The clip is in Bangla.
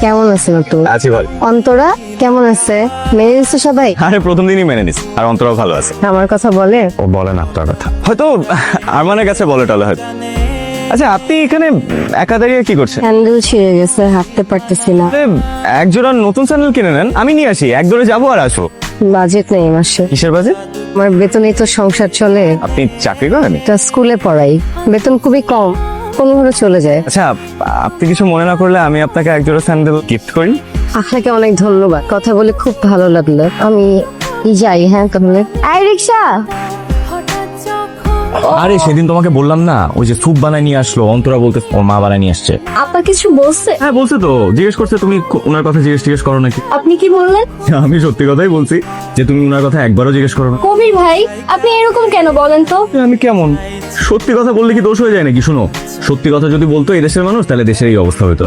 কেমন আছেন তুই? আছি ভালো। অন্তরা কেমন আছে? মেনে নিচ্ছে সবাই? আরে প্রথম দিনই মেনে নিস, আর অন্তরাও ভালো আছে। আমার কথা বলে? ও বলে না আপনার কথা, হয়তো আরমানের কাছে বলে টলে হয়তো। আচ্ছা, আপনি এখানে একা দাঁড়িয়ে কি করছেন? হ্যান্ডেল ছিঁড়ে গেছে, হাঁটতে পারতেছি না। আরে, এক জোড়া নতুন স্যান্ডেল কিনে নেন, আমি নিয়ে আসি, এক দৌড়ে যাবো আর আসবো। বাজেট নেই মাসে। কিসের বাজেট? আমার বেতনেই তো সংসার চলে। আপনি চাকরি করেন? একটা স্কুলে পড়াই, বেতন খুবই কম, কোনোভাবে চলে যায়। আচ্ছা, আপনি কিছু মনে না করলে আমি আপনাকে এক জোড়া স্যান্ডেল গিফট করি। আপনাকে অনেক ধন্যবাদ, কথা বলে খুব ভালো লাগলো। আমি যাই, হ্যাঁ তাহলে। এই রিক্সা। আরে সেদিন তোমাকে বললাম না, ওই যে স্যুপ বানায় নিয়ে আসলো, অন্তরা বলতে ওর মা বানায় নিয়ে আসছে। আপা কিছু বলছে? হ্যাঁ বলছে তো, জিজ্ঞেস করছে তুমি ওনার কথা জিজ্ঞেস করো নাকি। আপনি কি বললেন? আমি সত্যি কথাই বলছি যে তুমি ওনার কথা একবারও জিজ্ঞেস করো না। কবির ভাই, আপনি এরকম কেন বলেন তো? আমি কেমন সত্যি কথা বললে কি দোষ হয়ে যায় নাকি? শুনো, সত্যি কথা যদি বলতো এই দেশের মানুষ, তাহলে দেশের এই অবস্থা হতো।